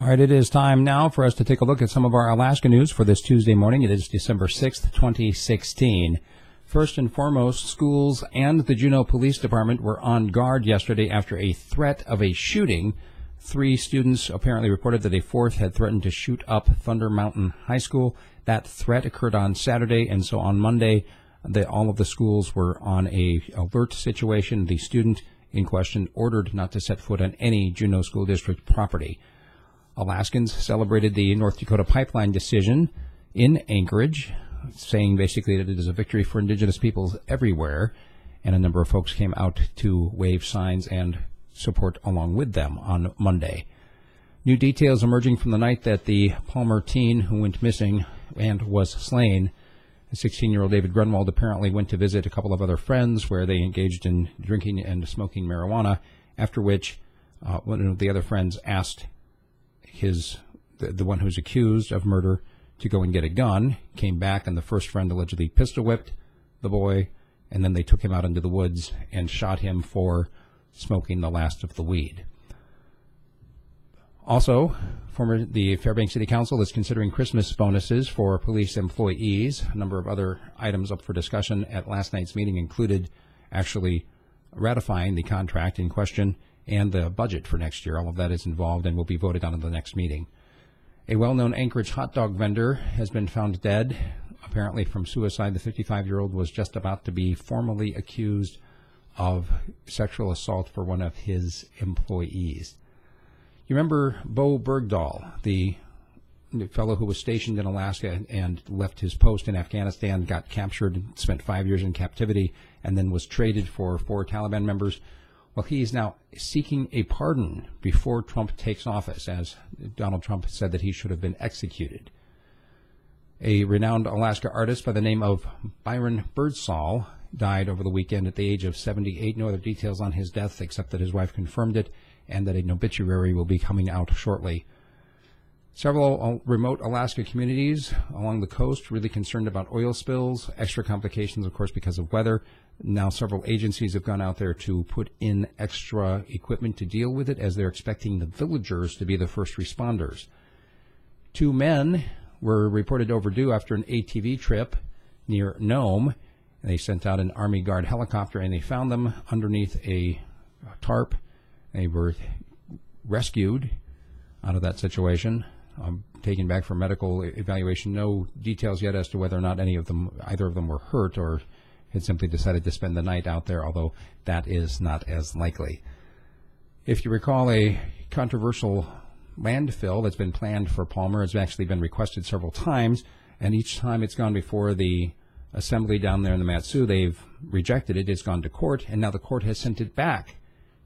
All right, it is time now for us to take a look at some of our Alaska news for this Tuesday morning. It is December 6th, 2016. First and foremost, schools and the Juneau Police Department were on guard yesterday after a threat of a shooting. 3 students apparently reported that a fourth had threatened to shoot up Thunder Mountain High School. That threat occurred on Saturday, and so on Monday, all of the schools were on a alert situation. The student in question ordered not to set foot on any Juneau School District property. Alaskans celebrated the North Dakota pipeline decision in Anchorage, saying basically that it is a victory for Indigenous peoples everywhere, and a number of folks came out to wave signs and support along with them on Monday. New details emerging from the night that the Palmer teen who went missing and was slain, 16-year-old David Grunwald, apparently went to visit a couple of other friends where they engaged in drinking and smoking marijuana, after which one of the other friends asked the one who's accused of murder to go and get a gun, came back, and the first friend allegedly pistol whipped the boy, and then they took him out into the woods and shot him for smoking the last of the weed. Also, the Fairbanks City Council is considering Christmas bonuses for police employees. A number of other items up for discussion at last night's meeting included actually ratifying the contract in question and the budget for next year. All of that is involved and will be voted on in the next meeting. A well-known Anchorage hot dog vendor has been found dead, apparently from suicide. The 55-year-old was just about to be formally accused of sexual assault for one of his employees. You remember Bo Bergdahl, the fellow who was stationed in Alaska and left his post in Afghanistan, got captured, spent 5 years in captivity, and then was traded for 4 Taliban members? Well, he is now seeking a pardon before Trump takes office, as Donald Trump said that he should have been executed. A renowned Alaska artist by the name of Byron Birdsall died over the weekend at the age of 78. No other details on his death except that his wife confirmed it and that an obituary will be coming out shortly. Several remote Alaska communities along the coast really concerned about oil spills, extra complications, of course, because of weather. Now several agencies have gone out there to put in extra equipment to deal with it, as they're expecting the villagers to be the first responders. 2 men were reported overdue after an ATV trip near Nome. They sent out an Army Guard helicopter, and they found them underneath a tarp. They were rescued out of that situation, taken back for medical evaluation. No details yet as to whether or not either of them were hurt or had simply decided to spend the night out there, although that is not as likely. If you recall, a controversial landfill that's been planned for Palmer has actually been requested several times, and each time it's gone before the assembly down there in the Mat-Su, they've rejected it. It's gone to court, and now the court has sent it back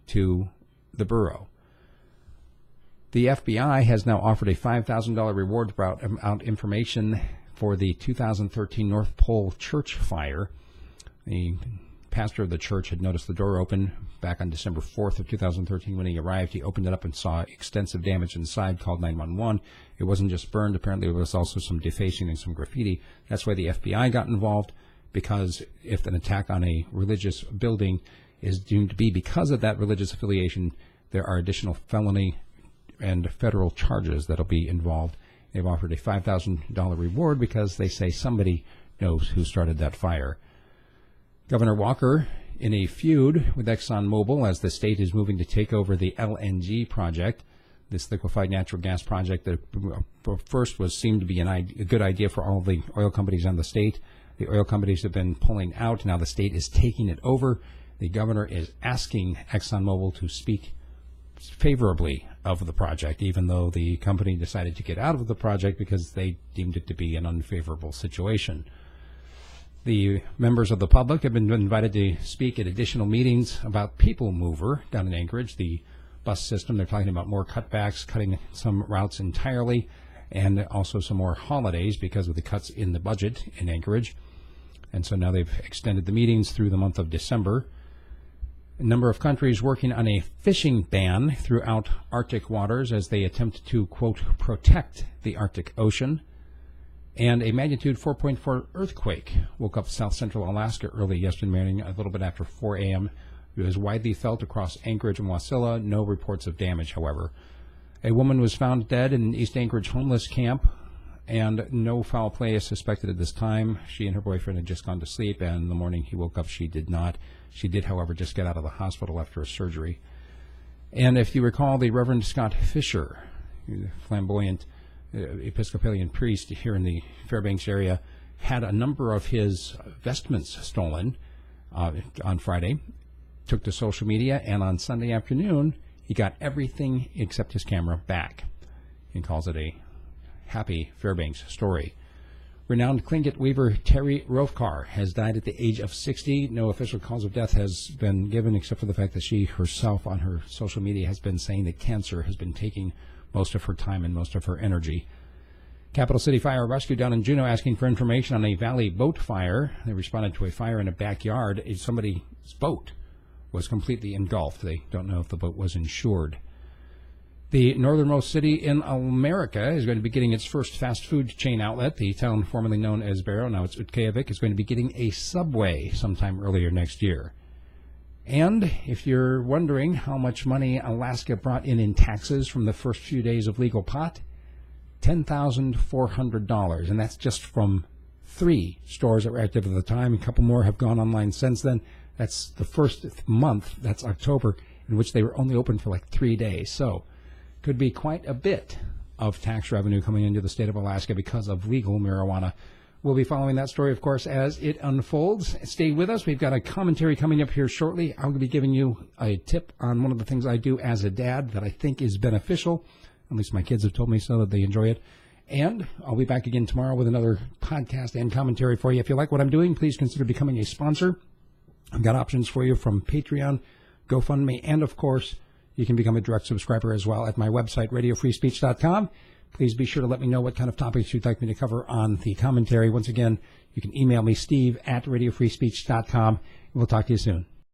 to the borough. The FBI has now offered a $5,000 reward for out information for the 2013 North Pole church fire. The pastor of the church had noticed the door open back on December 4th of 2013. When he arrived, he opened it up and saw extensive damage inside, called 911. It wasn't just burned. Apparently, there was also some defacing and some graffiti. That's why the FBI got involved, because if an attack on a religious building is deemed to be because of that religious affiliation, there are additional felony and federal charges that'll be involved. They've offered a $5,000 reward because they say somebody knows who started that fire. Governor Walker in a feud with ExxonMobil as the state is moving to take over the LNG project, this liquefied natural gas project that first seemed to be a good idea for all of the oil companies in the state. The oil companies have been pulling out. Now the state is taking it over. The governor is asking ExxonMobil to speak favorably of the project, even though the company decided to get out of the project because they deemed it to be an unfavorable situation. The members of the public have been invited to speak at additional meetings about People Mover down in Anchorage, the bus system. They're talking about more cutbacks, cutting some routes entirely, and also some more holidays because of the cuts in the budget in Anchorage. And so now they've extended the meetings through the month of December. A number of countries working on a fishing ban throughout Arctic waters as they attempt to, quote, protect the Arctic Ocean. And a magnitude 4.4 earthquake woke up south-central Alaska early yesterday morning, a little bit after 4 a.m. It was widely felt across Anchorage and Wasilla. No reports of damage, however. A woman was found dead in an East Anchorage homeless camp, and no foul play is suspected at this time. She and her boyfriend had just gone to sleep, and in the morning he woke up. She did not. She did, however, just get out of the hospital after a surgery. And if you recall, the Reverend Scott Fisher, the flamboyant Episcopalian priest here in the Fairbanks area, had a number of his vestments stolen on Friday, took to social media, and on Sunday afternoon, he got everything except his camera back. He calls it a happy Fairbanks story. Renowned Tlingit weaver Terry Rofkar has died at the age of 60. No official cause of death has been given, except for the fact that she herself on her social media has been saying that cancer has been taking most of her time and most of her energy. Capital City Fire Rescue down in Juneau asking for information on a valley boat fire. They responded to a fire in a backyard. Somebody's boat was completely engulfed. They don't know if the boat was insured. The northernmost city in America is going to be getting its first fast food chain outlet. The town formerly known as Barrow, now it's Utqiagvik, is going to be getting a Subway sometime earlier next year. And if you're wondering how much money Alaska brought in taxes from the first few days of legal pot, $10,400. And that's just from 3 stores that were active at the time. A couple more have gone online since then. That's the first month, that's October, in which they were only open for like 3 days. So could be quite a bit of tax revenue coming into the state of Alaska because of legal marijuana. We'll be following that story, of course, as it unfolds. Stay with us. We've got a commentary coming up here shortly. I'm going to be giving you a tip on one of the things I do as a dad that I think is beneficial. At least my kids have told me so, that they enjoy it. And I'll be back again tomorrow with another podcast and commentary for you. If you like what I'm doing, please consider becoming a sponsor. I've got options for you from Patreon, GoFundMe, and, of course, you can become a direct subscriber as well at my website, radiofreespeech.com. Please be sure to let me know what kind of topics you'd like me to cover on the commentary. Once again, you can email me, steve@radiofreespeech.com. We'll talk to you soon.